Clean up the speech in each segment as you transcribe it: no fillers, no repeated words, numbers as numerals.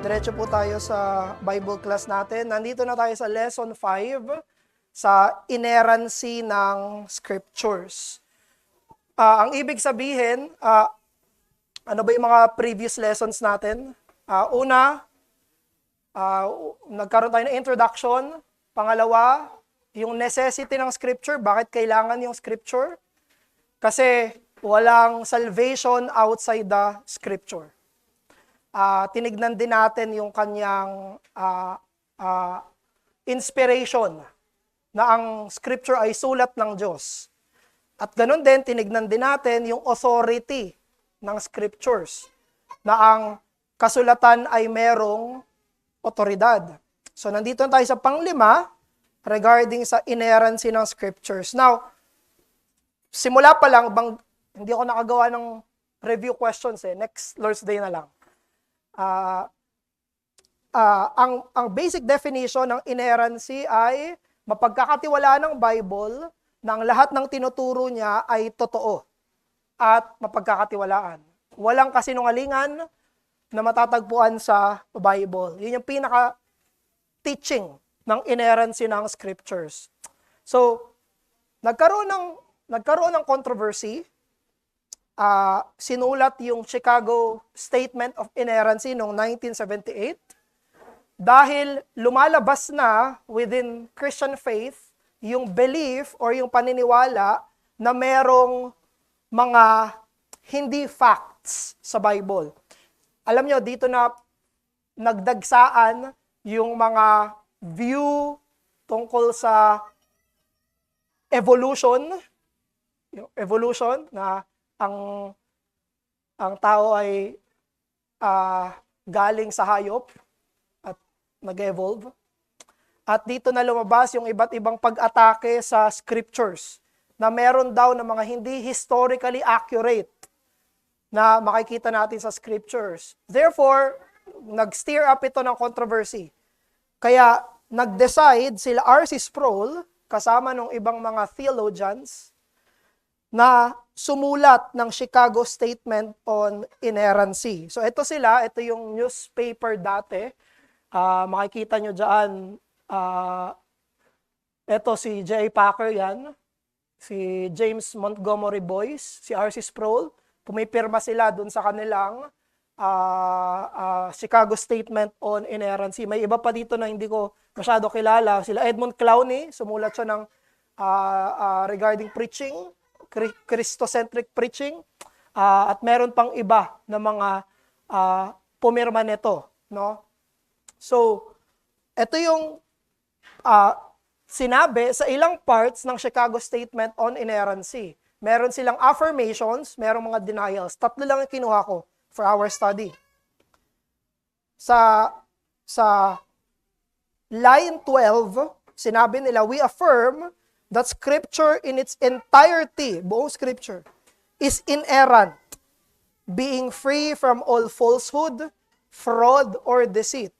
Diretso po tayo sa Bible class natin. Nandito na tayo sa lesson 5 sa inerrancy ng scriptures. Ang ibig sabihin, ano ba yung mga previous lessons natin? Una, nagkaroon tayo ng introduction. Pangalawa, yung necessity ng scripture. Bakit kailangan yung scripture? Kasi walang salvation outside the scripture. Tinignan din natin yung kanyang inspiration na ang scripture ay sulat ng Diyos. At ganun din, tinignan din natin yung authority ng scriptures na ang kasulatan ay merong otoridad. So nandito na tayo sa panglima regarding sa inerrancy ng scriptures. Now, simula pa lang, hindi ako nakagawa ng review questions next Lord's Day na lang. Ang basic definition ng inerrancy ay mapagkakatiwalaan ng Bible na ang lahat ng tinuturo niya ay totoo at mapagkakatiwalaan. Walang kasinungalingan na matatagpuan sa Bible. Yun yung pinaka-teaching ng inerrancy ng scriptures. So, nagkaroon ng controversy. Sinulat yung Chicago Statement of Inerrancy noong 1978 dahil lumalabas na within Christian faith yung belief or yung paniniwala na merong mga hindi facts sa Bible. Alam nyo, dito na nagdagsaan yung mga view tungkol sa evolution, na ang tao ay galing sa hayop at nag-evolve. At dito na lumabas yung iba't ibang pag-atake sa scriptures na meron daw ng mga hindi historically accurate na makikita natin sa scriptures. Therefore, nag-stir up ito ng controversy. Kaya nag-decide sila R.C. Sproul kasama ng ibang mga theologians na sumulat ng Chicago Statement on Inerrancy. So ito yung newspaper dati. Makikita nyo dyan, ito si J. Packer yan, si James Montgomery Boyce, si R.C. Sproul. Pumipirma sila dun sa kanilang Chicago Statement on Inerrancy. May iba pa dito na hindi ko masyado kilala. Sila Edmund Clowney, sumulat siya ng regarding preaching, Christocentric preaching, at meron pang iba na mga pumirma nito, no? So, ito yung sinabi sa ilang parts ng Chicago Statement on Inerrancy. Meron silang affirmations, merong mga denials. Tatlo lang yung kinuha ko for our study. Sa line 12, sinabi nila, we affirm that scripture in its entirety, buong scripture, is inerrant, being free from all falsehood, fraud, or deceit.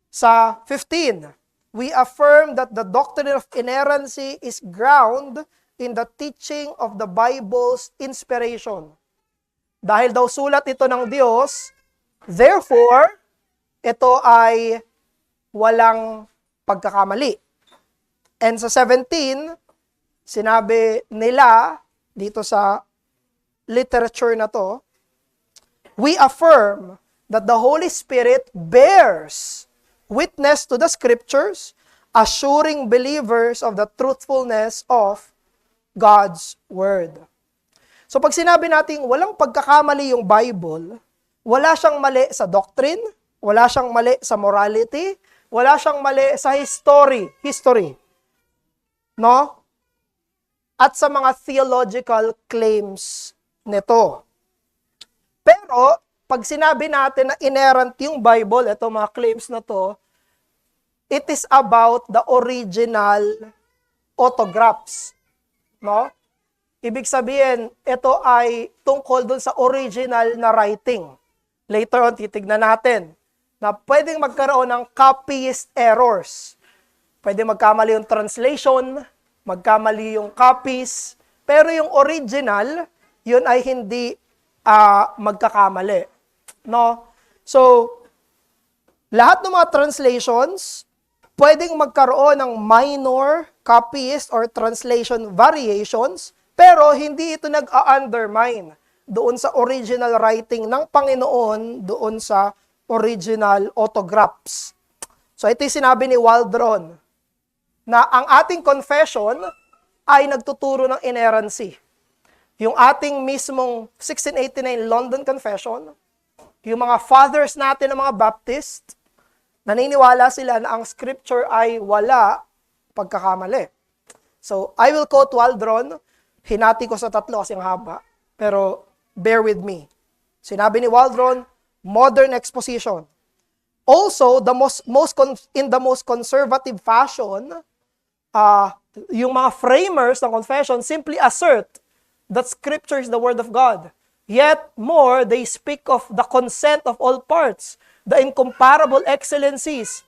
Sa 15, we affirm that the doctrine of inerrancy is ground in the teaching of the Bible's inspiration. Dahil daw sulat ito ng Diyos, therefore, ito ay walang pagkakamali. And sa 17, sinabi nila dito sa literature na to, we affirm that the Holy Spirit bears witness to the scriptures, assuring believers of the truthfulness of God's Word. So pag sinabi natin walang pagkakamali yung Bible, wala siyang mali sa doctrine, wala siyang mali sa morality, wala siyang mali sa history. No? At sa mga theological claims nito. Pero, pag sinabi natin na inerrant yung Bible, ito mga claims na to, it is about the original autographs. No? Ibig sabihin, ito ay tungkol dun sa original na writing. Later on, titignan natin na pwedeng magkaroon ng copyist errors. Pwede magkamali yung translation, magkamali yung copies, pero yung original, yun ay hindi magkakamali. No? So, Lahat ng mga translations, pwedeng magkaroon ng minor copies or translation variations, pero hindi ito nag-undermine doon sa original writing ng Panginoon, doon sa original autographs. So ito yung sinabi ni Waldron, na ang ating confession ay nagtuturo ng inerrancy. Yung ating mismong 1689 London Confession, yung mga fathers natin ng mga Baptist, naniniwala sila na ang scripture ay wala pagkakamali. So, I will quote Waldron, hinati ko sa 3 kasi ang haba, pero bear with me. Sinabi ni Waldron, modern exposition. Also, in the most conservative fashion, yung mga framers ng confession simply assert that Scripture is the Word of God. Yet more, they speak of the consent of all parts, the incomparable excellencies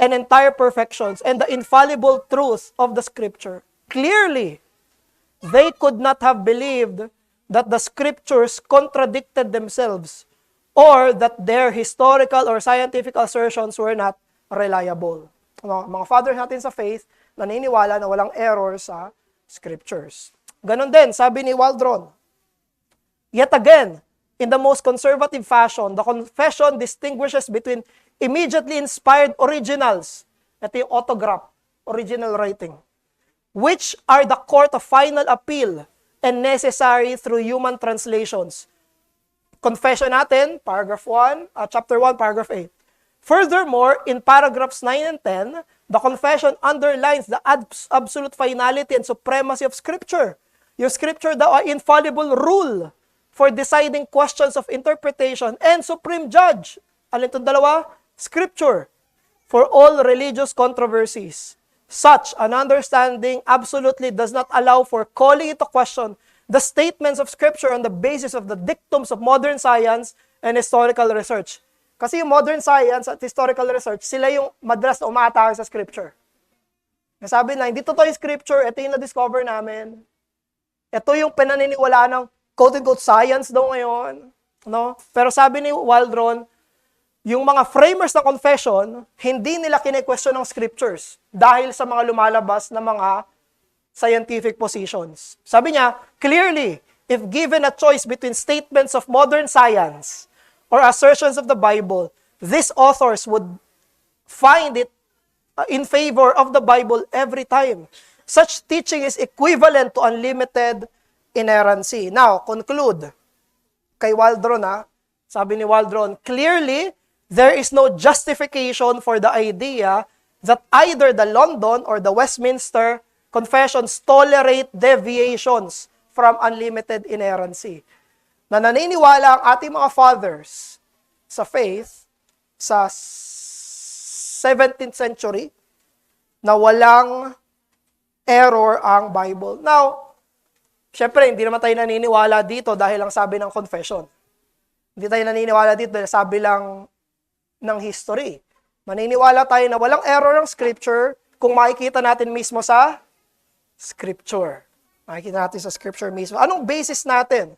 and entire perfections, and the infallible truth of the Scripture. Clearly, they could not have believed that the Scriptures contradicted themselves or that their historical or scientific assertions were not reliable. Mga fathers natin sa faith, naniniwala na walang error sa Scriptures. Ganon din, sabi ni Waldron. Yet again, in the most conservative fashion, the confession distinguishes between immediately inspired originals, ito yung autograph, original writing, which are the court of final appeal and necessary through human translations. Confession natin, chapter 1, paragraph 8. Furthermore, in paragraphs 9 and 10, the confession underlines the absolute finality and supremacy of Scripture. Yung Scripture daw ay infallible rule for deciding questions of interpretation and supreme judge. Alin itong dalawa? Scripture. For all religious controversies. Such an understanding absolutely does not allow for calling into question the statements of Scripture on the basis of the dictums of modern science and historical research. Kasi yung modern science at historical research, sila yung madalas na umaatake sa Scripture. Nasabi na, hindi totoo yung Scripture, ito yung na-discover namin. Ito yung pinaniniwala ng quote-unquote science daw ngayon. No? Pero sabi ni Waldron, yung mga framers ng confession, hindi nila kine-question ng Scriptures dahil sa mga lumalabas na mga scientific positions. Sabi niya, clearly, if given a choice between statements of modern science or assertions of the Bible, these authors would find it in favor of the Bible every time. Such teaching is equivalent to unlimited inerrancy. Now, conclude. Kay Waldron, sabi ni Waldron, clearly, there is no justification for the idea that either the London or the Westminster confessions tolerate deviations from unlimited inerrancy. Na naniniwala ang ating mga fathers sa faith sa 17th century na walang error ang Bible. Now, syempre, hindi naman tayo naniniwala dito dahil lang sabi ng confession. Hindi tayo naniniwala dito dahil sabi lang ng history. Maniniwala tayo na walang error ang Scripture kung makikita natin mismo sa Scripture. Makikita natin sa Scripture mismo. Anong basis natin?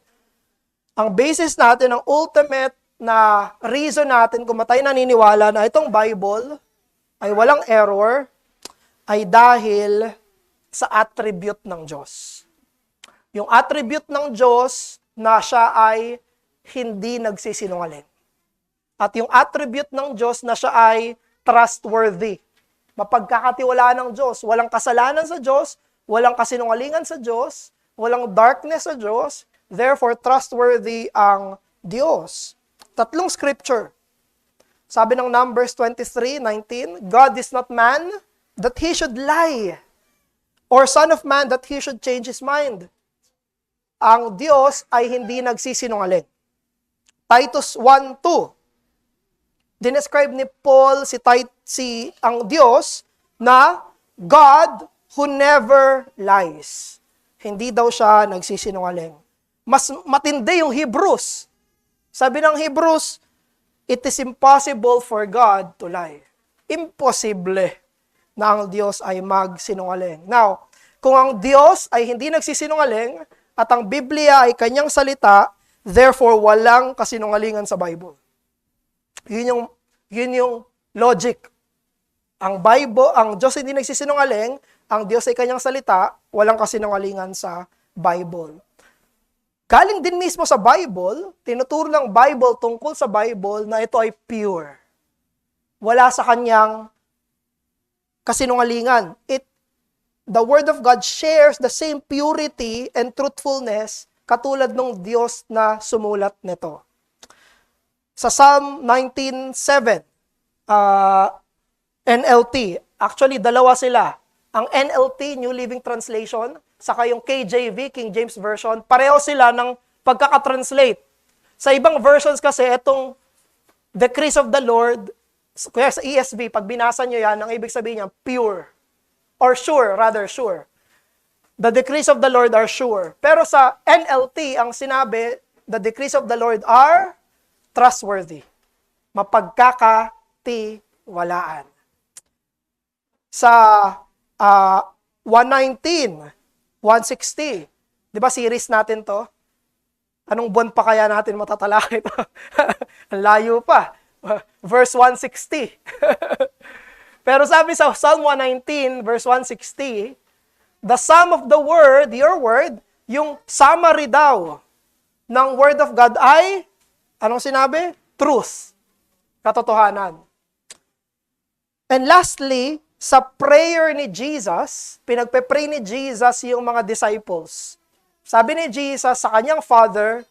Ang basis natin, ang ultimate na reason natin kung tayo naniniwala na itong Bible ay walang error, ay dahil sa attribute ng Diyos. Yung attribute ng Diyos na siya ay hindi nagsisinungaling. At yung attribute ng Diyos na siya ay trustworthy. Mapagkakatiwalaan ng Diyos. Walang kasalanan sa Diyos, walang kasinungalingan sa Diyos, walang darkness sa Diyos, therefore trustworthy ang Diyos. 3 scripture. Sabi ng Numbers 23:19, God is not man that he should lie, or son of man that he should change his mind. Ang Diyos ay hindi nagsisinungaling. Titus 1:2. Dinescribe ni Paul ang Diyos na God who never lies. Hindi daw siya nagsisinungaling. Mas matindi yung Hebrews. Sabi ng Hebrews, it is impossible for God to lie. Imposible na ang Diyos ay magsinungaling. Now, kung ang Diyos ay hindi nagsisinungaling at ang Biblia ay kanyang salita, therefore walang kasinungalingan sa Bible. Yun yung Yun yung logic. Ang Bible, ang Diyos hindi nagsisinungaling, ang Diyos ay kanyang salita, walang kasinungalingan sa Bible. Galing din mismo sa Bible, tinuturo ng Bible tungkol sa Bible na ito ay pure. Wala sa kanyang kasinungalingan. The Word of God shares the same purity and truthfulness katulad ng Diyos na sumulat nito. Sa Psalm 19:7, NLT, actually dalawa sila. Ang NLT, New Living Translation, saka yung KJV, King James Version, pareho sila ng pagkakatranslate. Sa ibang versions kasi, itong decrees of the Lord, kaya sa ESV, pag binasa nyo yan, ang ibig sabihin niya, pure. Or sure, rather sure. The decrees of the Lord are sure. Pero sa NLT, ang sinabi, the decrees of the Lord are trustworthy. Mapagkakatiwalaan. Sa 119, 160, di ba series natin to? Anong buwan pa kaya natin matatalakay ito? Ang layo pa. Verse 160. Pero sabi sa Psalm 119, verse 160, the sum of the word, your word, yung summary daw ng word of God ay, anong sinabi? Truth. Katotohanan. And lastly, sa prayer ni Jesus, pinagpe-pray ni Jesus yung mga disciples. Sabi ni Jesus sa kanyang Father,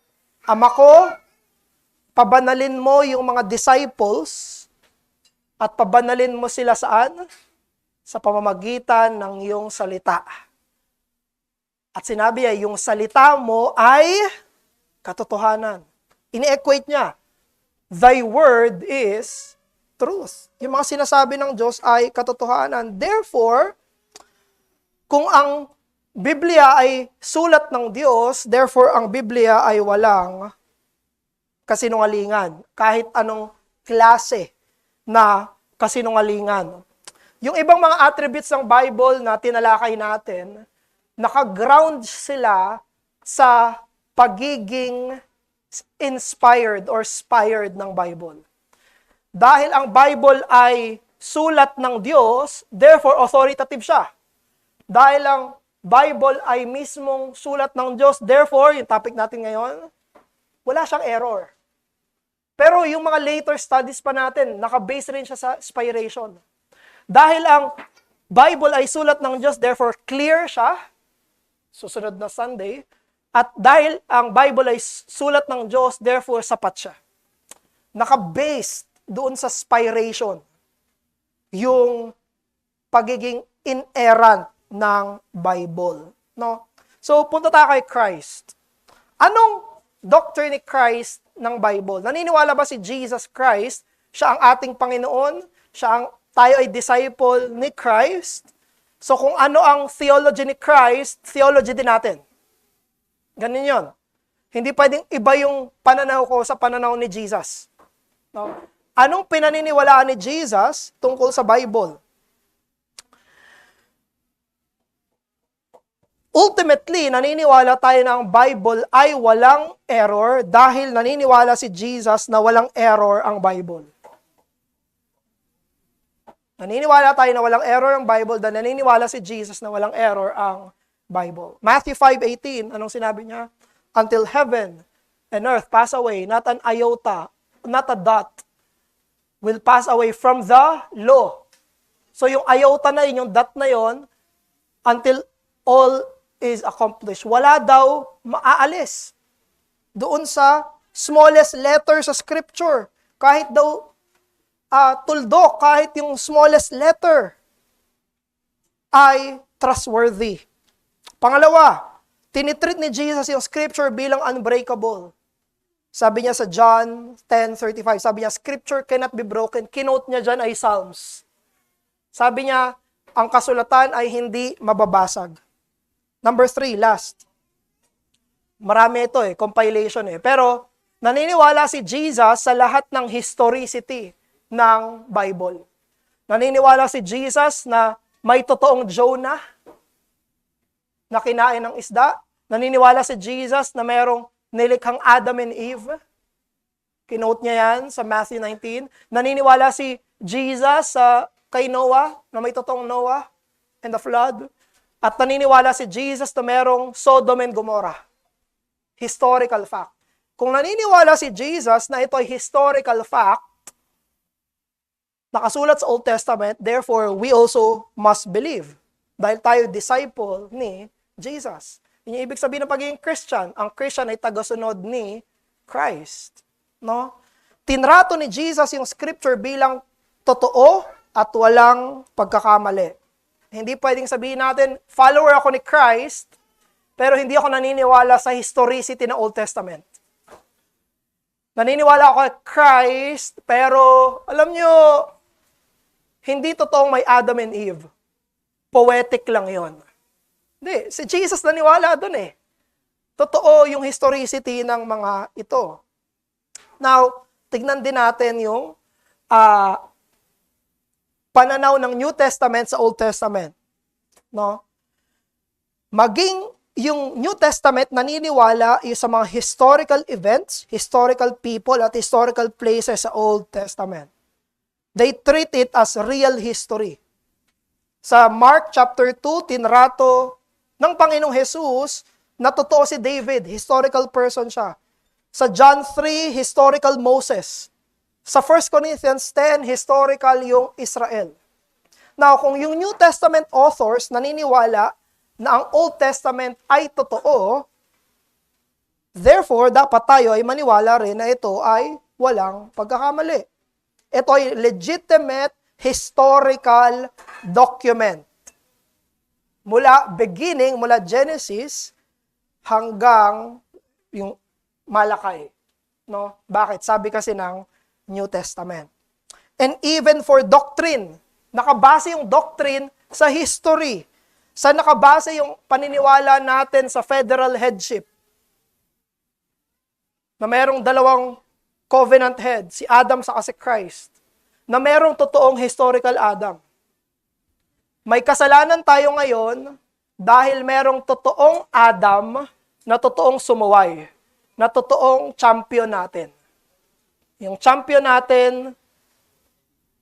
Ama ko, pabanalin mo yung mga disciples at pabanalin mo sila saan? Sa pamamagitan ng iyong salita. At sinabi niya, yung salita mo ay katotohanan. Ini-equate niya, thy word is truth. Yung mga sinasabi ng Diyos ay katotohanan. Therefore, kung ang Biblia ay sulat ng Diyos, therefore ang Biblia ay walang kasinungalingan. Kahit anong klase na kasinungalingan. Yung ibang mga attributes ng Bible na tinalakay natin, nakaground sila sa pagiging inspired or spired ng Bible. Dahil ang Bible ay sulat ng Diyos, therefore authoritative siya. Dahil ang Bible ay mismong sulat ng Diyos, therefore, yung topic natin ngayon, wala siyang error. Pero yung mga later studies pa natin, nakabase rin siya sa inspiration. Dahil ang Bible ay sulat ng Diyos, therefore clear siya, susunod na Sunday, at dahil ang Bible ay sulat ng Diyos, therefore sapat siya. Nakabase doon sa inspiration, yung pagiging inerrant ng Bible. No? So, punta tayo kay Christ. Anong doctrine ni Christ ng Bible? Naniniwala ba si Jesus Christ, siya ang ating Panginoon, tayo ay disciple ni Christ? So, kung ano ang theology ni Christ, theology din natin. Ganun yun. Hindi pwedeng iba yung pananaw ko sa pananaw ni Jesus. No? Anong pinaniniwalaan ni Jesus tungkol sa Bible? Ultimately, naniniwala tayo na ang Bible ay walang error dahil naniniwala si Jesus na walang error ang Bible. Naniniwala tayo na walang error ang Bible dahil naniniwala si Jesus na walang error ang Bible. Matthew 5:18, anong sinabi niya? Until heaven and earth pass away, not an iota, not a dot, will pass away from the law. So yung iota na yun, yung dot na yun, until all is accomplished. Wala daw maaalis doon sa smallest letter sa scripture. Kahit daw tuldok, kahit yung smallest letter ay trustworthy. Pangalawa, tinitreat ni Jesus yung scripture bilang unbreakable. Sabi niya sa John 10:35, sabi niya, Scripture cannot be broken. Kinote niya dyan ay Psalms. Sabi niya, ang kasulatan ay hindi mababasag. Number 3, last. Marami ito compilation Pero naniniwala si Jesus sa lahat ng historicity ng Bible. Naniniwala si Jesus na may totoong Jonah na kinain ng isda. Naniniwala si Jesus na mayroong nilikhang Adam and Eve. Kinote niya yan sa Matthew 19. Naniniwala si Jesus kay Noah, na may totoong Noah and the flood. At naniniwala si Jesus na merong Sodom and Gomorrah. Historical fact. Kung naniniwala si Jesus na ito ay historical fact, nakasulat sa Old Testament, therefore, we also must believe. Dahil tayo disciple ni Jesus. Yun yung ibig sabihin ng pagiging Christian. Ang Christian ay tagasunod ni Christ. No? Tinrato ni Jesus yung scripture bilang totoo at walang pagkakamali. Hindi pwedeng sabihin natin, follower ako ni Christ, pero hindi ako naniniwala sa historicity ng Old Testament. Naniniwala ako kay Christ, pero alam nyo, hindi totoong may Adam and Eve. Poetic lang yon. Hindi, si Jesus naniwala doon eh. Totoo yung historicity ng mga ito. Now, tignan din natin yung pananaw ng New Testament sa Old Testament. No? Maging yung New Testament naniniwala sa mga historical events, historical people, at historical places sa Old Testament. They treat it as real history. Sa Mark chapter 2, tinrato ng Panginoong Jesus na totoo si David, historical person siya. Sa John 3, historical Moses. Sa 1 Corinthians 10, historical yung Israel. Now, kung yung New Testament authors naniniwala na ang Old Testament ay totoo, therefore, dapat tayo ay maniwala rin na ito ay walang pagkakamali. Ito ay legitimate historical document. Mula Genesis hanggang yung Malakay. No? Bakit? Sabi kasi ng New Testament. And even for doctrine, nakabase yung doctrine sa history. Sa nakabase yung paniniwala natin sa federal headship. Na merong dalawang covenant head, si Adam sa si Christ. Na merong totoong historical Adam. May kasalanan tayo ngayon dahil merong totoong Adam na totoong sumuway, na totoong champion natin. Yung champion natin,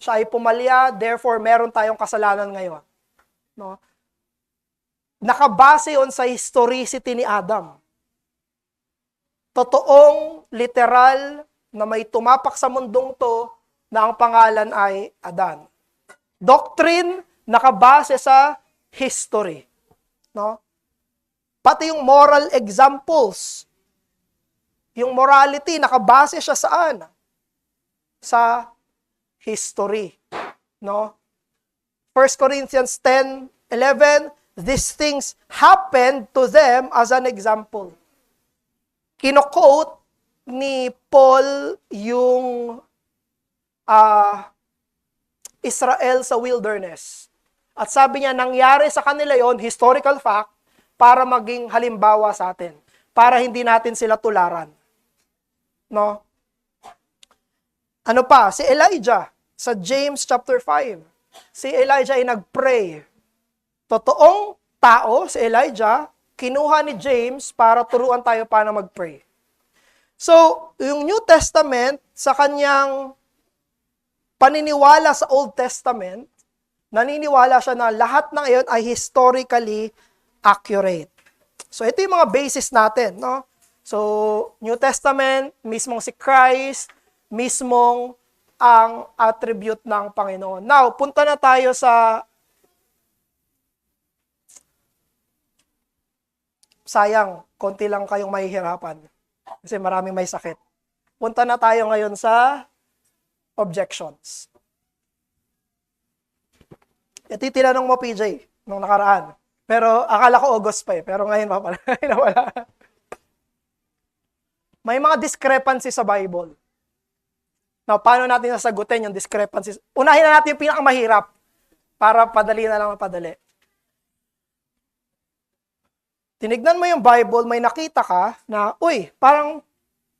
siya ay pumalya, therefore meron tayong kasalanan ngayon. No? Nakabase yon sa historicity ni Adam. Totoong, literal, na may tumapak sa mundong to, na ang pangalan ay Adan. Doctrine, nakabase sa history. No? Pati yung moral examples. Yung morality, nakabase siya saan? Sa history. No? 1 Corinthians 10:11, these things happened to them as an example. Kino-quote ni Paul yung Israel sa wilderness. At sabi niya, nangyari sa kanila yon, historical fact, para maging halimbawa sa atin. Para hindi natin sila tularan. No? Ano pa? Si Elijah, sa James chapter 5. Si Elijah ay nag-pray. Totoong tao, si Elijah, kinuha ni James para turuan tayo paano mag-pray. So, yung New Testament, sa kanyang paniniwala sa Old Testament, naniniwala siya na lahat ng iyon ay historically accurate. So, ito yung mga basis natin, no? So, New Testament, mismong si Christ, mismong ang attribute ng Panginoon. Now, punta na tayo sa sayang, konti lang kayong mahihirapan. Kasi maraming may sakit. Punta na tayo ngayon sa objections. Ito yung tinanong mo, PJ, nung nakaraan. Pero akala ko August pa eh. Pero ngayon pa pala. Wala. May mga discrepancies sa Bible. Now, paano natin sasagutin yung discrepancies? Unahin na natin yung pinakamahirap para padali na lang mapadali. Tinignan mo yung Bible, may nakita ka na, uy, parang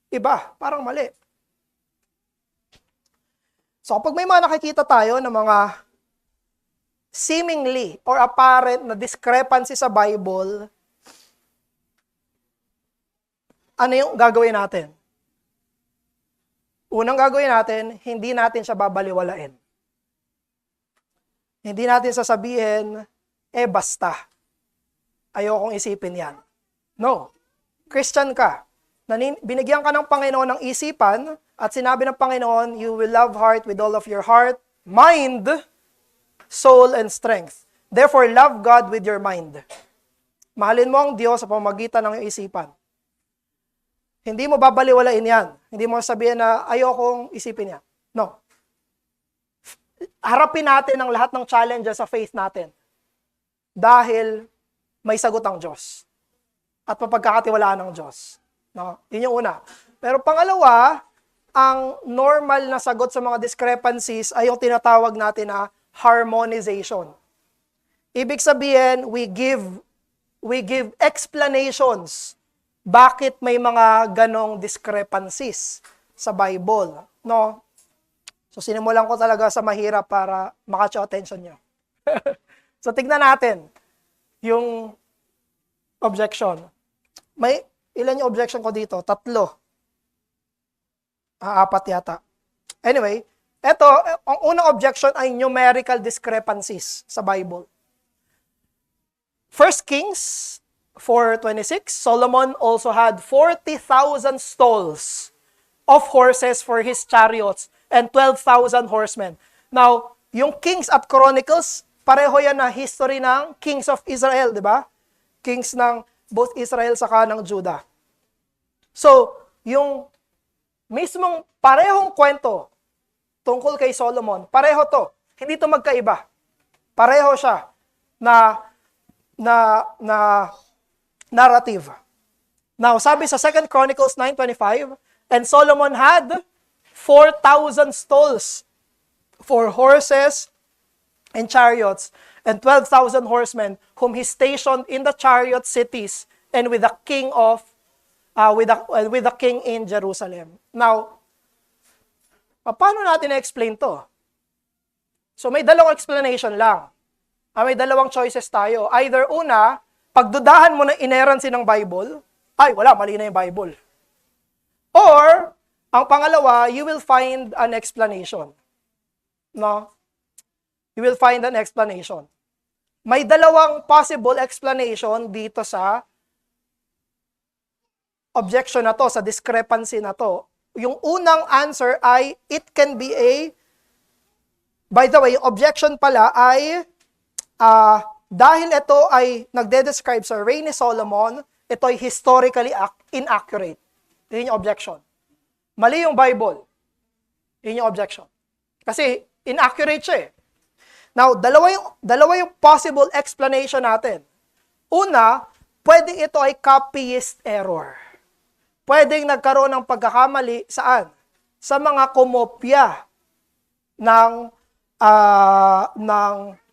iba, parang mali. So, kapag may mga nakikita tayo ng mga seemingly or apparent na discrepancy sa Bible, ano yung gagawin natin? Unang gagawin natin, hindi natin siya babaliwalain. Hindi natin sasabihin, basta. Ayokong isipin yan. No. Christian ka. Binigyan ka ng Panginoon ng isipan at sinabi ng Panginoon, you will love heart with all of your heart, mind, soul, and strength. Therefore, love God with your mind. Mahalin mo ang Diyos sa pamamagitan ng iyong isipan. Hindi mo babaliwalain yan. Hindi mo sabihin na ayokong isipin yan. No. Harapin natin ang lahat ng challenges sa faith natin. Dahil may sagot ang Diyos. At mapagkakatiwalaan ng Diyos. No? Yun yung una. Pero pangalawa, ang normal na sagot sa mga discrepancies ay yung tinatawag natin na harmonization. Ibig sabihin, we give explanations bakit may mga ganong discrepancies sa Bible. No? So sinimulan ko talaga sa mahirap para makatch attention nyo. So tignan natin yung objection. Ilan yung objection ko dito? 3. 4 yata. Anyway, ang unang objection ay numerical discrepancies sa Bible. 1 Kings 4:26, Solomon also had 40,000 stalls of horses for his chariots and 12,000 horsemen. Now, yung Kings of Chronicles, pareho yan na history ng Kings of Israel, di ba? Kings ng both Israel saka ng Judah. So, yung mismong parehong kwento tungkol kay Solomon, pareho to. Hindi to magkaiba. Pareho siya na narrative. Now, sabi sa 2 Chronicles 9:25, and Solomon had 4,000 stalls for horses and chariots, and 12,000 horsemen, whom he stationed in the chariot cities, and with the king with the king in Jerusalem. Now, paano natin na-explain to? So, may dalawang explanation lang. May dalawang choices tayo. Either una, pagdudahan mo ng inerrancy ng Bible, wala, mali na yung Bible. Or, ang pangalawa, you will find an explanation. No? You will find an explanation. May dalawang possible explanation dito sa objection na to, sa discrepancy na to. Yung unang answer ay, it can be by the way, yung objection pala ay, dahil ito ay nagde-describe sa reign ni Solomon, ito ay historically inaccurate. Yun yung objection. Mali yung Bible. Yun yung objection. Kasi inaccurate siya eh. Now, dalawa yung possible explanation natin. Una, pwedeng ito ay copyist error. Pwedeng nagkaroon ng pagkakamali saan? Sa mga komopya ng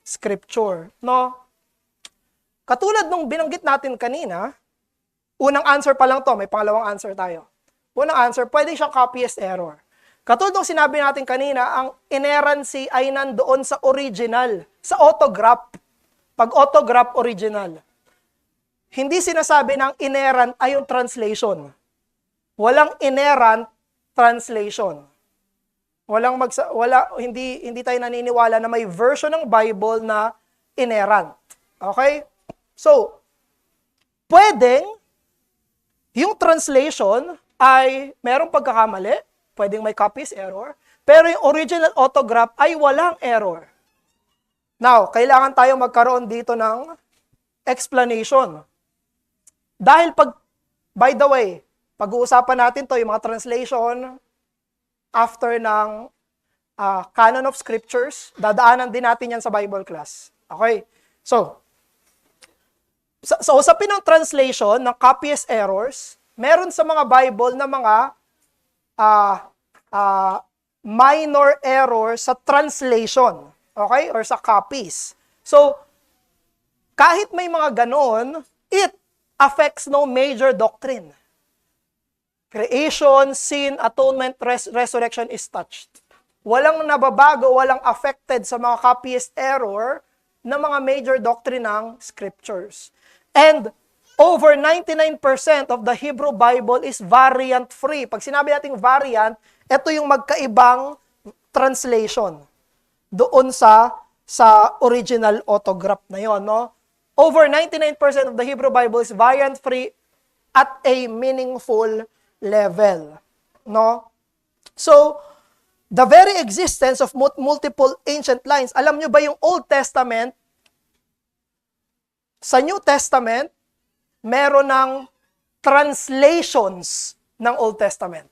scripture. No? Katulad nung binanggit natin kanina, unang answer pa lang to, may pangalawang answer tayo. Unang answer, pwede siyang copyist error. Katulad nung sinabi natin kanina, ang inerrancy ay nandoon sa original, sa autograph. Pag autograph original. Hindi sinasabi ng inerrant ay yung translation. Walang inerrant translation. Hindi tayo naniniwala na may version ng Bible na inerrant. Okay? So, pwedeng yung translation ay merong pagkakamali, pwedeng may copyist error, pero yung original autograph ay walang error. Now, kailangan tayo magkaroon dito ng explanation. Dahil by the way, pag-uusapan natin to yung mga translation after ng Canon of Scriptures, dadaanan din natin yan sa Bible class. Okay? So, sa usapin ng translation, ng copyist errors, meron sa mga Bible na mga minor errors sa translation. Okay? Or sa copies. So, kahit may mga ganon, it affects no major doctrine. Creation, sin, atonement, resurrection is touched. Walang nababago, walang affected sa mga copyist error ng mga major doctrine ng scriptures. And over 99% of the Hebrew Bible is variant-free. Pag sinabi nating variant, ito yung magkaibang translation doon sa original autograph na yon, no? Over 99% of the Hebrew Bible is variant-free at a meaningful level, no? So, the very existence of multiple ancient lines, alam nyo ba yung Old Testament, sa New Testament, meron ng translations ng Old Testament.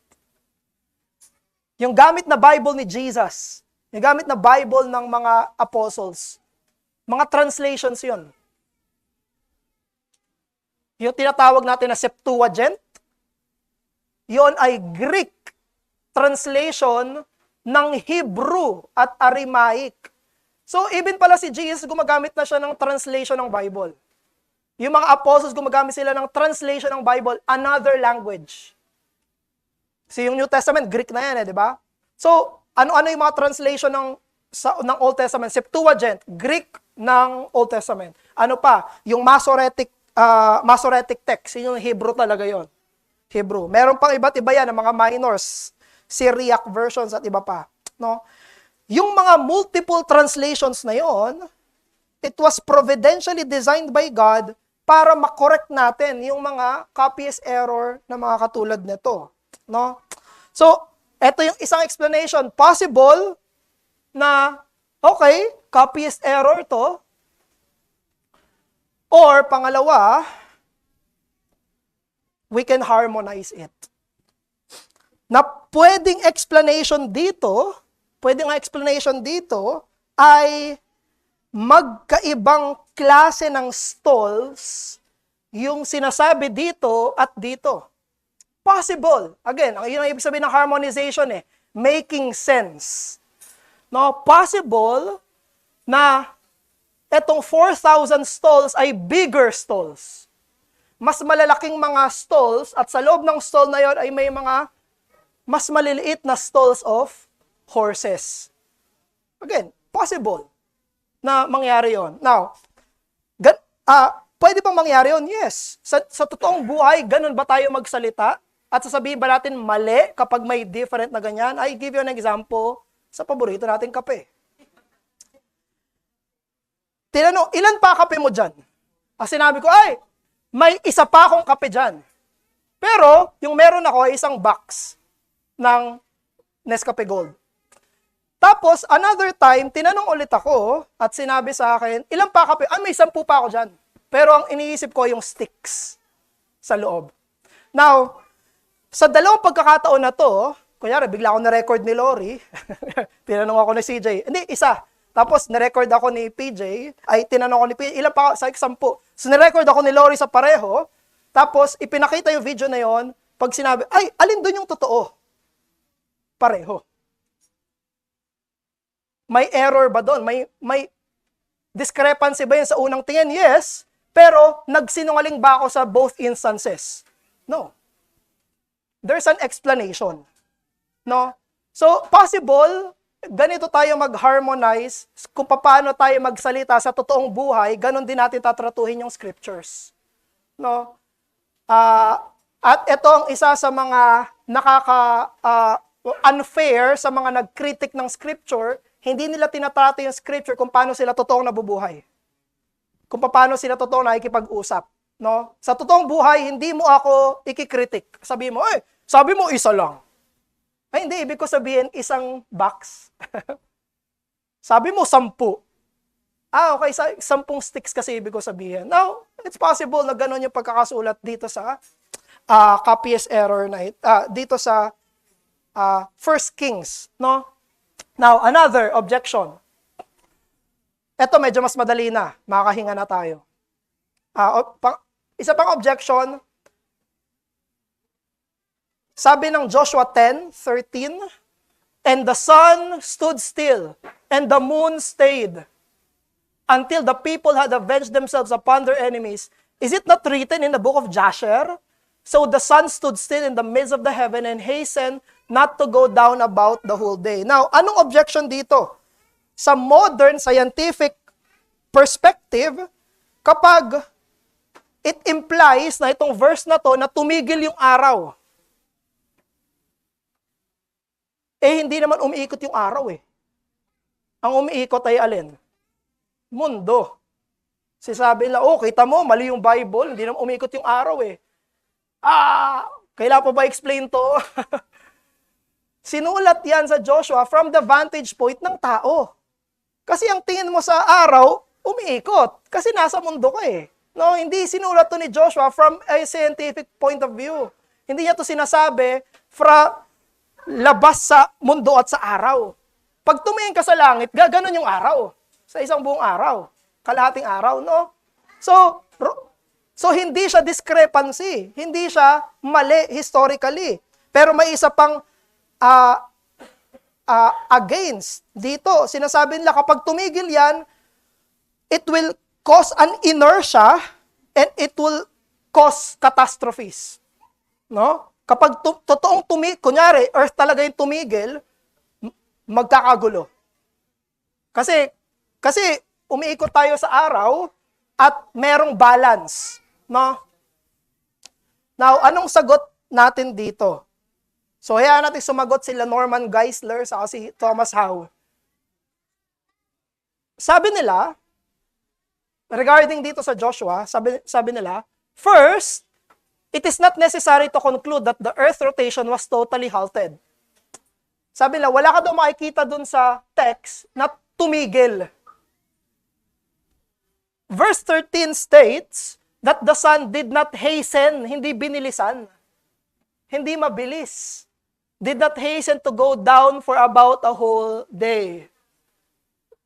Yung gamit na Bible ni Jesus, yung gamit na Bible ng mga apostles, mga translations yun. Yung tinatawag natin na Septuagint, yun ay Greek translation ng Hebrew at Aramaic. So, even pala si Jesus, gumagamit na siya ng translation ng Bible. Yung mga apostles, gumagamit sila ng translation ng Bible, another language. Kasi yung New Testament, Greek na yan, di ba? So, ano-ano yung mga translation ng Old Testament? Septuagint, Greek ng Old Testament. Ano pa? Yung Masoretic text, yung Hebrew talaga yon. Hebrew. Meron pang iba't iba yan, ng mga minors, Syriac versions at iba pa. No? Yung mga multiple translations na yon, it was providentially designed by God para makorek natin yung mga copyist error na mga katulad nito. No? So, ito yung isang explanation. Possible na, okay, copyist error to. Or, pangalawa, we can harmonize it. Na pwedeng explanation dito ay magkaibang klase ng stalls yung sinasabi dito at dito. Possible. Again, yun ang ibig sabihin ng harmonization making sense. No, possible na etong 4,000 stalls ay bigger stalls. Mas malalaking mga stalls at sa loob ng stall na yon ay may mga mas maliliit na stalls of horses. Again, possible na mangyari yon. Now, pwede bang mangyari yon? Yes. Sa totoong buhay, ganun ba tayo magsalita? At sasabihin ba natin mali kapag may different na ganyan? I give you an example sa paborito nating kape. Tinanong, ilan pa kape mo dyan? Sinabi ko, may isa pa akong kape dyan. Pero, yung meron ako ay isang box ng Nescafe Gold. Tapos, another time, tinanong ulit ako at sinabi sa akin, ilan pa kape? May 10 pa ako dyan. Pero ang iniisip ko yung sticks sa loob. Now, sa dalawang pagkakataon na to, kunyari, bigla ako na-record ni Lori, tinanong ako ni CJ, hindi, isa. Tapos, na-record ako ni PJ, tinanong ako ni PJ, ilan pa? Sa 10. So, na-record ako ni Lori sa pareho, tapos, ipinakita yung video na yon, pag sinabi, alin doon yung totoo? Pareho. May error ba doon? May discrepancy ba yun sa unang tingin? Yes. Pero, nagsinungaling ba ako sa both instances? No. There's an explanation. No? So, possible, ganito tayo mag-harmonize kung paano tayo magsalita sa totoong buhay, ganun din natin tatratuhin yung scriptures. No? At ito ang isa sa mga unfair sa mga nag-critic ng scripture, hindi nila tinatrato yung scripture kung paano sila totoong nabubuhay. Kung paano sila totoong nakikipag-usap. No? Sa totoong buhay, hindi mo ako ikikritik. Sabi mo, sabi mo isa lang. Hindi, ibig ko sabihin isang box. Sabi mo 10. Okay, 10 sticks kasi ibig ko sabihin. Now, it's possible na ganun yung pagkakasulat dito sa copyist error na dito sa 1 Kings, no? Now, another objection. Ito medyo mas madali na, makakahinga na tayo. Isa pang objection, sabi ng Joshua 10:13, and the sun stood still, and the moon stayed, until the people had avenged themselves upon their enemies. Is it not written in the book of Jasher? So the sun stood still in the midst of the heaven and hastened not to go down about the whole day. Now, anong objection dito? Sa modern scientific perspective, kapag it implies na itong verse na to na tumigil yung araw. Hindi naman umiikot yung araw eh. Ang umiikot ay alin? Mundo. Sabi nila, kita mo, mali yung Bible, hindi naman umiikot yung araw eh. Kailangan pa ba explain to? Sinulat yan sa Joshua from the vantage point ng tao. Kasi ang tingin mo sa araw, umiikot. Kasi nasa mundo ka eh. No, hindi sinulat to ni Joshua from a scientific point of view. Hindi niya to sinasabi from labas sa mundo at sa araw. Pag tumingin ka sa langit, gaganon yung araw. Sa isang buong araw. Kalahating araw, no? So hindi siya discrepancy. Hindi siya mali historically. Pero may isa pang against dito. Sinasabi nila kapag tumigil yan, it will cause an inertia and it will cause catastrophes. No? Kapag totoong kunyari, Earth talaga yung tumigil, magkakagulo. Kasi umiikot tayo sa araw at merong balance. No? Now, anong sagot natin dito? So, hayaan natin sumagot sila Norman Geisler sa si Thomas Howe. Sabi nila, regarding dito sa Joshua, sabi nila, first, it is not necessary to conclude that the earth rotation was totally halted. Sabi nila, wala ka daw makikita dun sa text na tumigil. Verse 13 states that the sun did not hasten, hindi binilisan. Hindi mabilis. Did not hasten to go down for about a whole day.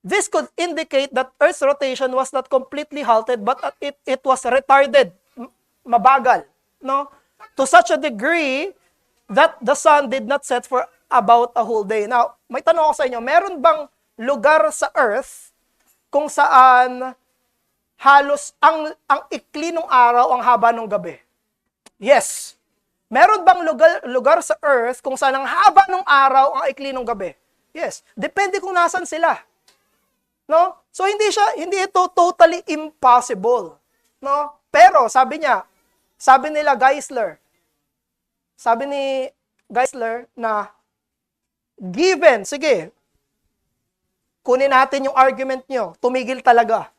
This could indicate that Earth's rotation was not completely halted, but it was retarded, mabagal, no? To such a degree that the sun did not set for about a whole day. Now, may tanong ako sa inyo, meron bang lugar sa Earth kung saan halos ang ikli ng araw ang haba ng gabi? Yes. Meron bang lugar sa Earth kung saan ang haba ng araw ang ikli ng gabi? Yes. Depende kung nasan sila. No? So hindi ito totally impossible. No? Pero sabi nila Geisler, sabi ni Geisler na given, sige, kunin natin yung argument nyo, tumigil talaga.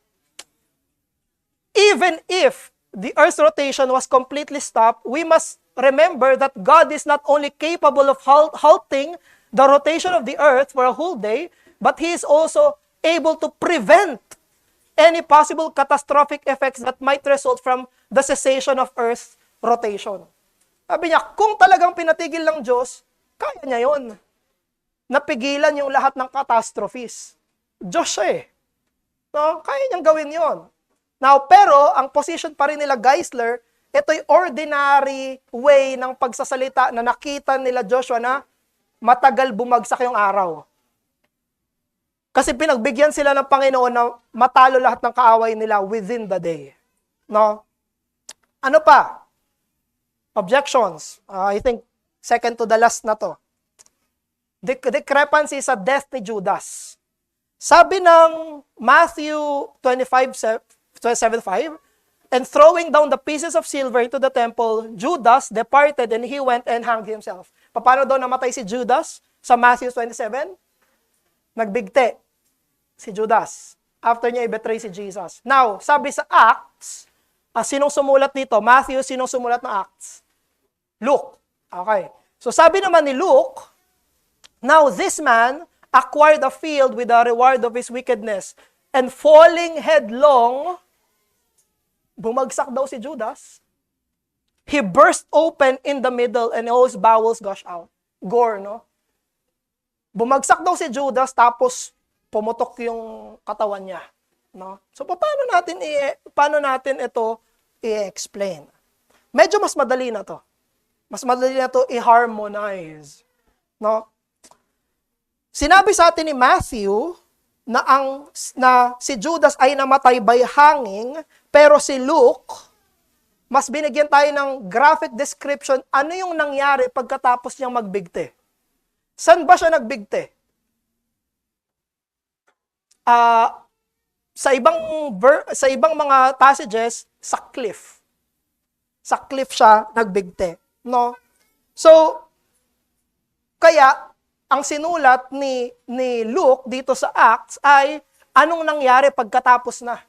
Even if the Earth's rotation was completely stopped, we must remember that God is not only capable of halting the rotation of the earth for a whole day, but He is also able to prevent any possible catastrophic effects that might result from the cessation of Earth's rotation. Sabi niya, kung talagang pinatigil ng Diyos, kaya niya yon. Napigilan yung lahat ng catastrophes. Diyos siya eh. No? Kaya niyang gawin yon. Now, pero, ang position pa rin nila Geisler, ito'y ordinary way ng pagsasalita na nakita nila Joshua na matagal bumagsak yung araw. Kasi pinagbigyan sila ng Panginoon na matalo lahat ng kaaway nila within the day. No? Ano pa? Objections. I think second to the last na to. Discrepancy sa death ni Judas. Sabi ng Matthew 27:5, and throwing down the pieces of silver into the temple, Judas departed and he went and hanged himself. Paano daw namatay si Judas sa Matthew 27? Nagbigti si Judas after niya i-betray si Jesus. Now, sabi sa Acts, sinong sumulat dito? Matthew, sinong sumulat ng Acts? Luke. Okay. So sabi naman ni Luke, now this man acquired a field with the reward of his wickedness, and falling headlong, bumagsak daw si Judas. He burst open in the middle and all his bowels gushed out. Gore, no? Bumagsak daw si Judas tapos pumutok yung katawan niya, no? So paano natin ito i-explain? Medyo mas madali na to. Mas madali na to i-harmonize, no? Sinabi sa atin ni Matthew na si Judas ay namatay by hanging, pero si Luke, mas binigyan tayo ng graphic description ano yung nangyari pagkatapos niyang magbigti. Saan ba siya nagbigti? Sa ibang mga passages, sa cliff. Sa cliff siya nagbigti, no? So, kaya ang sinulat ni Luke dito sa Acts ay anong nangyari pagkatapos na.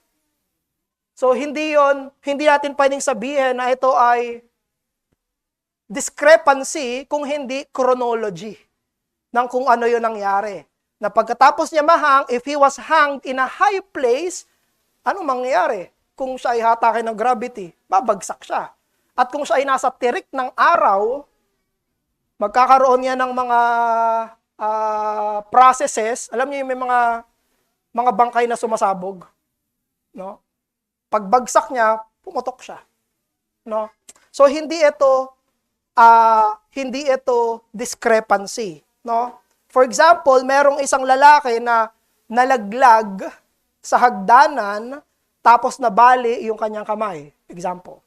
So, hindi natin pwedeng sabihin na ito ay discrepancy kung hindi chronology ng kung ano yung nangyari. Na pagkatapos niya mahang, if he was hanged in a high place, anong mangyayari? Kung siya ay hatakin ng gravity, babagsak siya. At kung siya ay nasa tirik ng araw, magkakaroon niya ng mga processes. Alam niyo yung may mga bangkay na sumasabog, no? Pagbagsak niya, pumutok siya, no? So hindi ito discrepancy, no? For example, merong isang lalaki na nalaglag sa hagdanan tapos nabali yung kanyang kamay. Example.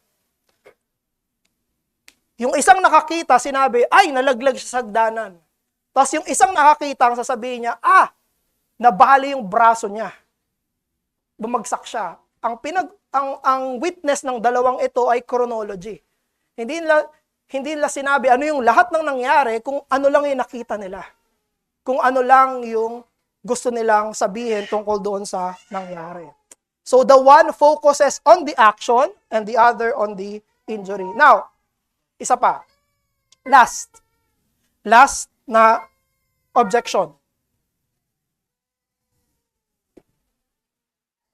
Yung isang nakakita, sinabi, ay, nalaglag siya sa hagdanan. Tapos yung isang nakakita, ang sasabihin niya, nabali yung braso niya. Bumagsak siya. Ang witness ng dalawang ito ay chronology. Hindi nila sinabi ano yung lahat ng nangyari kung ano lang yung nakita nila. Kung ano lang yung gusto nilang sabihin tungkol doon sa nangyari. So the one focuses on the action and the other on the injury. Now, isa pa. Last na objection.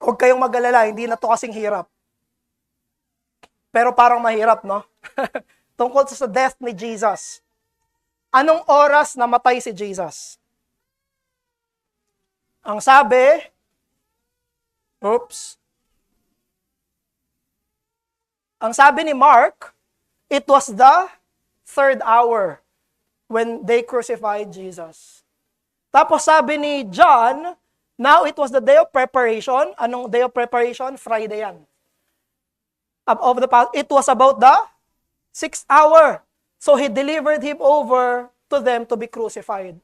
Huwag kayong mag-alala, hindi na to kasing hirap. Pero parang mahirap, no? Tungkol sa death ni Jesus. Anong oras namatay si Jesus? Ang sabi, ang sabi ni Mark, it was the 3rd hour when they crucified Jesus. Tapos sabi ni John, now it was the day of preparation. Anong day of preparation? Friday yan. It was about the 6th hour. So he delivered him over to them to be crucified.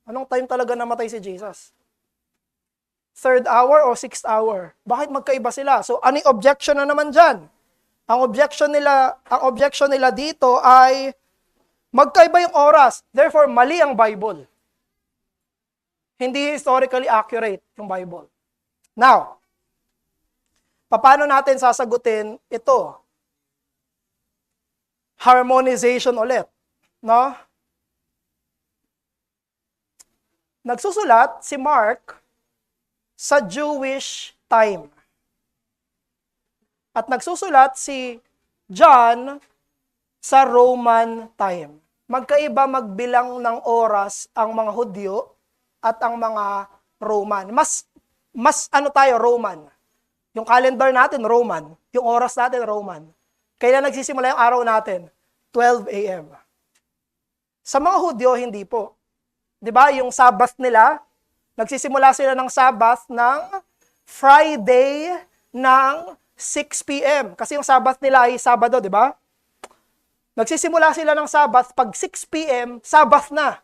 Anong time talaga namatay si Jesus? 3rd hour o 6th hour? Bakit magkaiba sila? So ano yung objection na naman dyan? Ang objection nila dito ay magkaiba yung oras. Therefore, mali ang Bible. Hindi historically accurate yung Bible. Now, paano natin sasagutin ito? Harmonization ulit, no? Nagsusulat si Mark sa Jewish time. At nagsusulat si John sa Roman time. Magkaiba magbilang ng oras ang mga Hudyo at ang mga Roman. Mas Roman. Yung calendar natin, Roman. Yung oras natin, Roman. Kailan nagsisimula yung araw natin? 12 a.m. Sa mga Hudyo, hindi po. 'Di ba? Yung Sabbath nila, nagsisimula sila ng Sabbath ng Friday ng 6 p.m. Kasi yung Sabbath nila ay Sabado, 'di ba? Nagsisimula sila ng Sabbath pag 6 p.m., Sabbath na.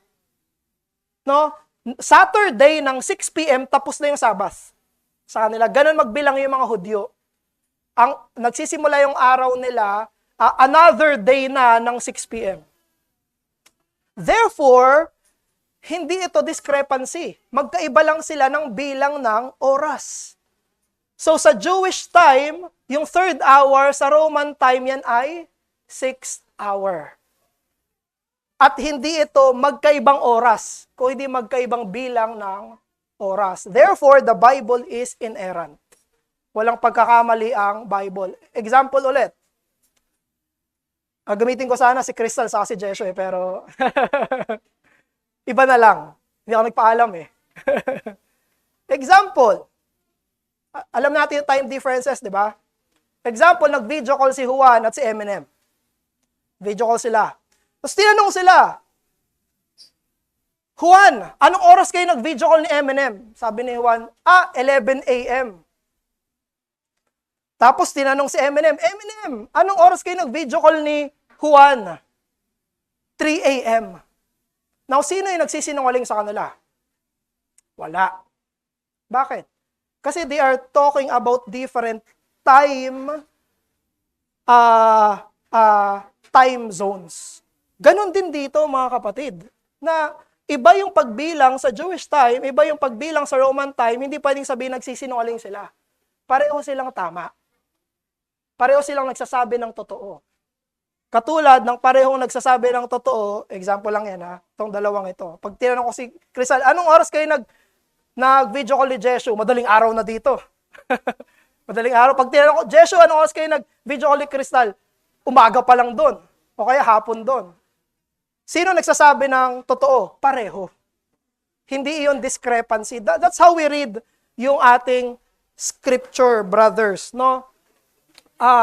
No? Saturday ng 6 p.m. tapos na yung Sabbath. Sa kanila, ganun magbilang yung mga Hudyo. Ang nagsisimula yung araw nila, another day na ng 6 p.m. Therefore, hindi ito discrepancy. Magkaiba lang sila ng bilang ng oras. So sa Jewish time, yung 3rd hour, sa Roman time yan ay 6th hour. At hindi ito magkaibang oras, kung hindi magkaibang bilang ng oras. Therefore, the Bible is inerrant. Walang pagkakamali ang Bible. Example ulit. Gamitin ko sana si Crystal sa si Jesho pero iba na lang. Hindi ako nagpaalam Example. Alam natin yung time differences, di ba? Example, nag-video call si Juan at si Eminem. Video call sila. Tapos tinanong sila, Juan, anong oras kayo nag-video call ni Eminem? Sabi ni Juan, 11 a.m. Tapos tinanong si Eminem, anong oras kayo nag-video call ni Juan? 3 a.m. Now, sino yung nagsisinungaling sa kanila? Wala. Bakit? Kasi they are talking about different time time zones. Ganon din dito, mga kapatid, na iba yung pagbilang sa Jewish time, iba yung pagbilang sa Roman time, hindi pwedeng sabihin nagsisinungaling sila. Pareho silang tama. Pareho silang nagsasabi ng totoo. Katulad ng parehong nagsasabi ng totoo, example lang yan itong dalawang ito. Pag tinanong ko si Crisal, anong oras kayo nag-video call ni Jeshu? Madaling araw na dito. Madaling araw. Pag tinanong ko, Jeshu, anong oras kayo nag-video call ni Cristal? Umaga pa lang doon. O kaya hapon doon. Sino nagsasabi ng totoo? Pareho. Hindi iyon discrepancy. That's how we read yung ating scripture, brothers, no?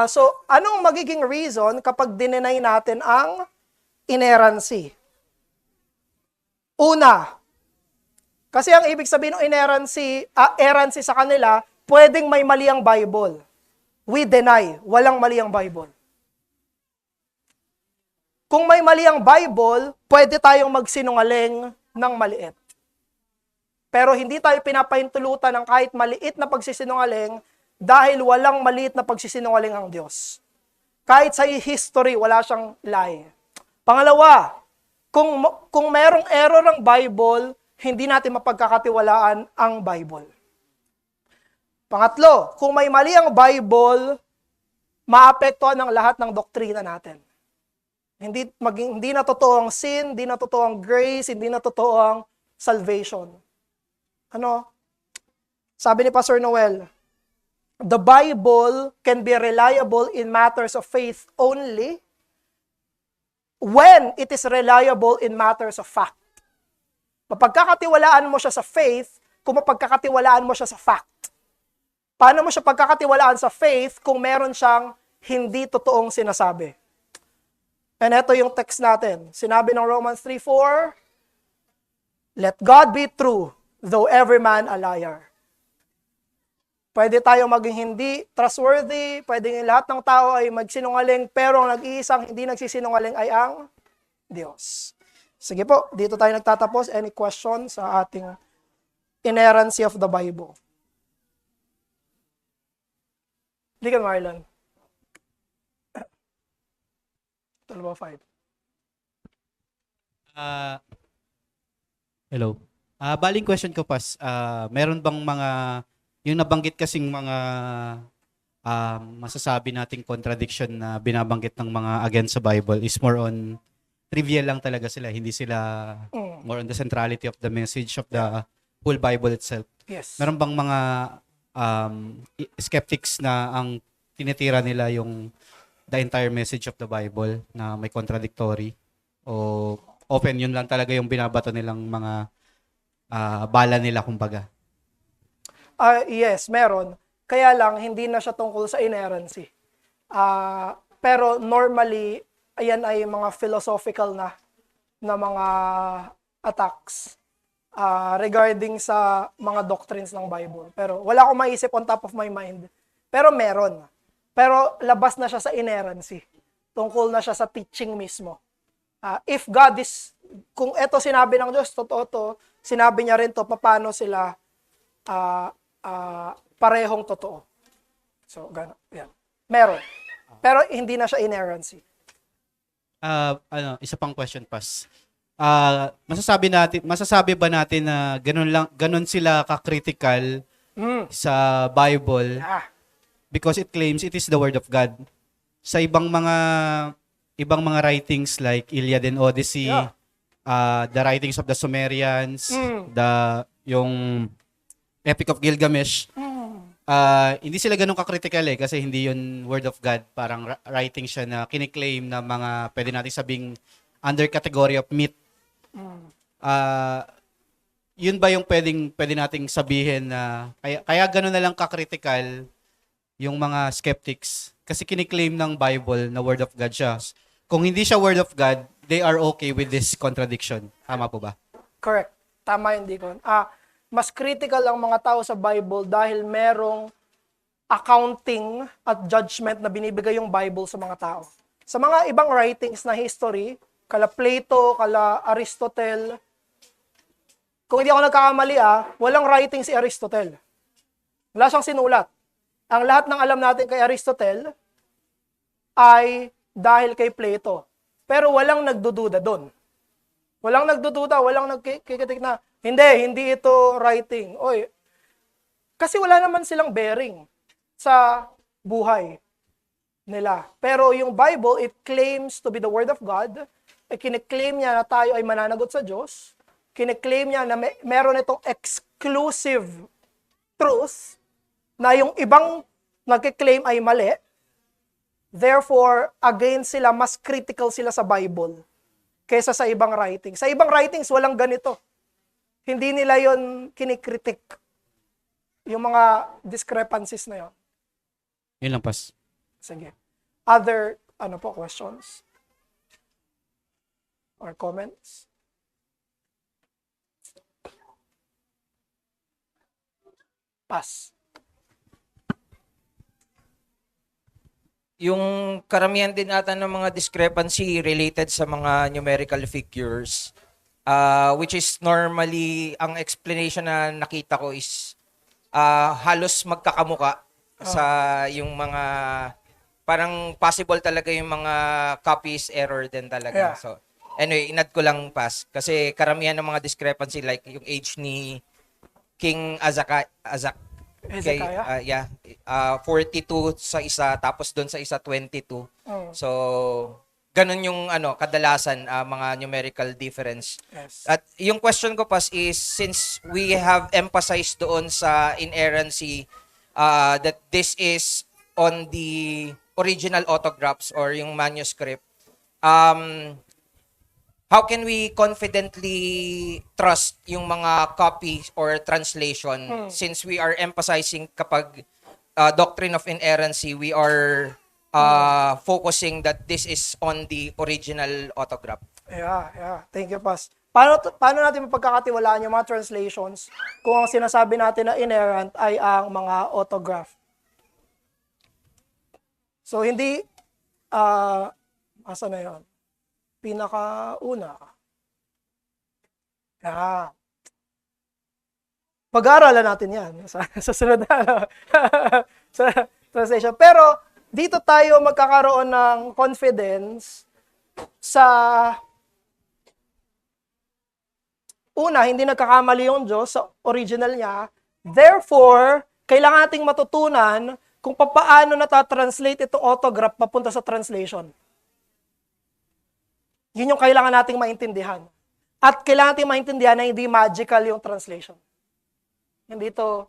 So, anong magiging reason kapag dinenay natin ang inerrancy? Una, kasi ang ibig sabihin ng errancy sa kanila, pwedeng may mali ang Bible. We deny, walang mali ang Bible. Kung may mali ang Bible, pwede tayong magsinungaling ng maliit. Pero hindi tayo pinapahintulutan ng kahit maliit na pagsisinungaling dahil walang maliit na pagsisinungaling ang Diyos. Kahit sa history, wala siyang lie. Pangalawa, kung merong error ang Bible, hindi natin mapagkakatiwalaan ang Bible. Pangatlo, kung may mali ang Bible, maapektuhan ang lahat ng doktrina natin. Hindi na totoo ang sin, hindi na totoo ang grace, hindi na totoo ang salvation. Sabi ni Pastor Noel, the Bible can be reliable in matters of faith only when it is reliable in matters of fact. Mapagkakatiwalaan mo siya sa faith kung mapagkakatiwalaan mo siya sa fact. Paano mo siya pagkakatiwalaan sa faith kung meron siyang hindi totoong sinasabi? And ito yung text natin. Sinabi ng Romans 3:4, let God be true, though every man a liar. Pwede tayong maging hindi trustworthy, pwedeng lahat ng tao ay magsinungaling, pero ang nag-iisang hindi nagsisinungaling ay ang Diyos. Sige po, dito tayo nagtatapos. Any questions sa ating inerrancy of the Bible? Hindi ka, Marlon. 12:05. Hello. Baling question ko, Pas. Meron bang mga, yung nabanggit kasing mga masasabi nating contradiction na binabanggit ng mga against sa Bible is more on trivial lang talaga sila. Hindi sila more on the centrality of the message of the whole Bible itself. Yes. Meron bang mga skeptics na ang tinitira nila yung the entire message of the Bible na may contradictory? O open, yun lang talaga yung binabato nilang mga bala nila, kumbaga? Yes, meron. Kaya lang, hindi na siya tungkol sa inerrancy. Pero normally, ayan ay mga philosophical na mga attacks regarding sa mga doctrines ng Bible. Pero wala akong maisip on top of my mind. Pero meron. Pero labas na siya sa inerrancy. Tungkol na siya sa teaching mismo. If God is, kung ito sinabi ng Diyos, totoo to, sinabi niya rin to, paano sila parehong totoo. So, gano'n. Yan. Meron. Pero hindi na siya inerrancy. Isa pang question, Pas. Masasabi ba natin na ganun sila ka-critical sa Bible because it claims it is the Word of God? Sa ibang mga writings like Iliad and Odyssey, the writings of the Sumerians, yung Epic of Gilgamesh, hindi sila ganun ka-critical kasi hindi yun Word of God. Parang writing siya na kiniklaim na mga pwede natin sabing under category of myth. Yun ba yung pwede nating sabihin na kaya ganun na lang ka-critical yung mga skeptics? Kasi kiniklaim ng Bible na Word of God siya. Kung hindi siya Word of God, they are okay with this contradiction. Tama po ba? Correct. Tama yun, Deacon. Mas critical ang mga tao sa Bible dahil merong accounting at judgment na binibigay yung Bible sa mga tao. Sa mga ibang writings na history, kala Plato, kala Aristotle, kung hindi ako nagkakamali, walang writing si Aristotle. Wala siyang sinulat. Ang lahat ng alam natin kay Aristotle, ay dahil kay Plato. Pero walang nagdududa doon. Walang nagdududa, walang nagkikitik na, hindi ito writing. Oy, kasi wala naman silang bearing sa buhay nila. Pero yung Bible, it claims to be the Word of God. Kiniklaim niya na tayo ay mananagot sa Diyos. Kiniklaim niya na meron itong exclusive truth na yung ibang nagkiklaim ay mali. Therefore, again sila, mas critical sila sa Bible kaysa sa ibang writings. Sa ibang writings, walang ganito. Hindi nila yon kinikritik. Yung mga discrepancies na yon. Yun lang, Pas. Sige. Other, questions? Or comments? Pass. Yung karamihan din ata ng mga discrepancy related sa mga numerical figures, which is normally, ang explanation na nakita ko is halos magkakamuka sa yung mga, parang possible talaga yung mga copies error din talaga. Yeah. So, anyway, inad ko lang Pas. Kasi karamihan ng mga discrepancy like yung age ni King Hezekiah? 42 sa isa, tapos doon sa isa 22. So, ganun yung kadalasan mga numerical difference. Yes. At yung question ko Pas is, since we have emphasized doon sa inerrancy that this is on the original autographs or yung manuscript, how can we confidently trust yung mga copy or translation since we are emphasizing kapag doctrine of inerrancy, we are focusing that this is on the original autograph? Yeah. Thank you, Pas. Paano natin mapagkakatiwalaan yung mga translations kung ang sinasabi natin na inerrant ay ang mga autograph? So, hindi, asa na yun? Pinakauna. Pag-aaralan natin yan sa sunod na sa translation. Pero, dito tayo magkakaroon ng confidence sa una, hindi nagkakamali yung Diyos sa original niya. Therefore, kailangan nating matutunan kung paano natatranslate itong autograph papunta sa translation. Yun yung kailangan nating maintindihan. At kailangan nating maintindihan na hindi magical yung translation. Hindi to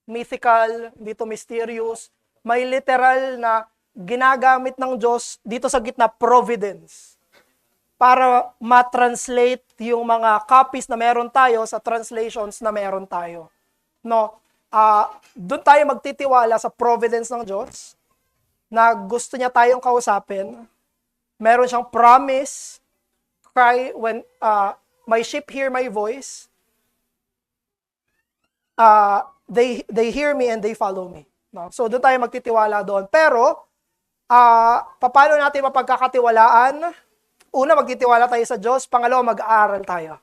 mythical, hindi to mysterious. May literal na ginagamit ng Diyos dito sa gitna, providence. Para matranslate yung mga copies na meron tayo sa translations na meron tayo. No? Doon tayo magtitiwala sa providence ng Diyos na gusto niya tayong kausapin. Meron siyang promise, cry when my sheep hear my voice. They hear me and they follow me. No? So doon tayo magtitiwala doon. Pero paano natin mapagkakatiwalaan? Una, magtitiwala tayo sa Diyos. Pangalawa, mag-aaral tayo.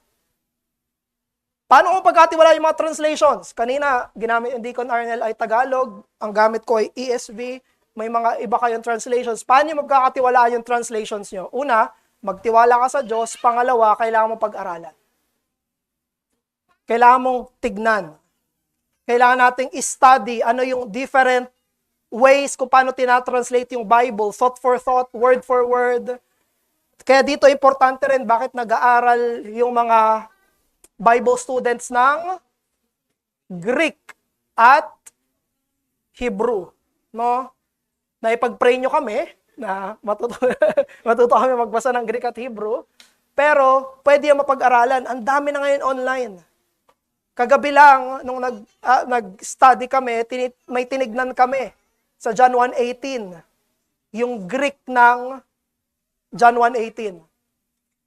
Paano kung pagkatiwala yung mga translations? Kanina, ginamit yung Deacon Arnel ay Tagalog. Ang gamit ko ay ESV. May mga iba kayong translations. Paano yung magkakatiwalaan yung translations nyo? Una, magtiwala ka sa Diyos. Pangalawa, kailangan mong pag-aralan. Kailangan mong tignan. Kailangan nating i-study ano yung different ways kung paano tinatranslate yung Bible. Thought for thought, word for word. Kaya dito importante rin bakit nag-aaral yung mga Bible students ng Greek at Hebrew, no? Na ipag-pray nyo kami na matuto kami magbasa ng Greek at Hebrew, pero pwede yung mapag-aralan. Ang dami na ngayon online. Kagabi lang, nung nag-study kami, may tinignan kami sa John 1:18, yung Greek ng John 1:18.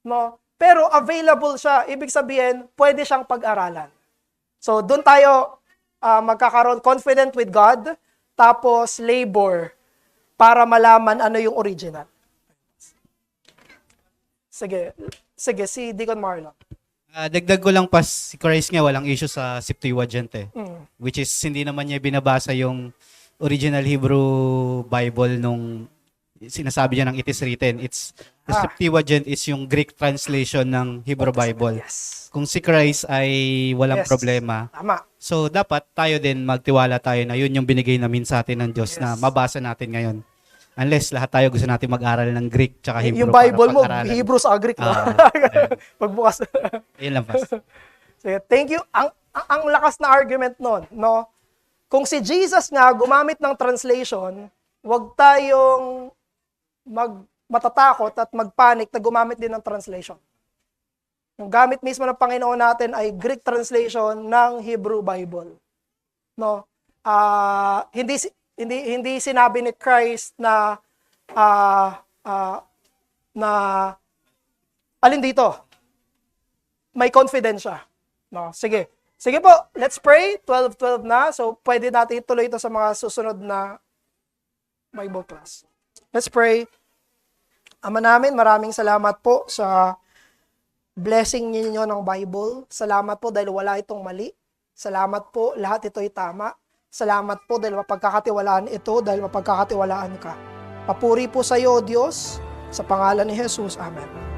No? Pero available siya. Ibig sabihin, pwede siyang pag-aralan. So, doon tayo magkakaroon confident with God, tapos labor para malaman ano yung original. Sige, si Deacon Marlon. Dagdag ko lang Pas, si Christ nga walang issue sa Septuagint which is hindi naman niya binabasa yung original Hebrew Bible nung sinasabi niya ng it is written. The Septuagint is yung Greek translation ng Hebrew Bible. Yes. Kung si Christ ay walang Yes. problema, Tama. so dapat tayo din magtiwala tayo na yun yung binigay namin sa atin ng Diyos na mabasa natin ngayon. Unless lahat tayo gusto natin mag-aral ng Greek tsaka Hebrew. Yung Bible para mo, pag-aralan. Hebrew sa Greek. No? Ayun. Pagbukas. Ayun lang, Pastor. Sige, thank you. Ang lakas na argument nun, no? Kung si Jesus nga gumamit ng translation, huwag tayong matatakot at magpanic na gumamit din ng translation. Yung gamit mismo ng Panginoon natin ay Greek translation ng Hebrew Bible. No? Hindi sinabi ni Christ na alin dito? May confidence siya. No, sige. Sige po, let's pray. 12:12 na. So, pwede natin ituloy ito sa mga susunod na Bible class. Let's pray. Ama namin, maraming salamat po sa blessing ninyo ng Bible. Salamat po dahil wala itong mali. Salamat po, lahat ito ay tama. Salamat po dahil mapagkakatiwalaan ito, dahil mapagkakatiwalaan ka. Papuri po sa iyo, Diyos, sa pangalan ni Jesus. Amen.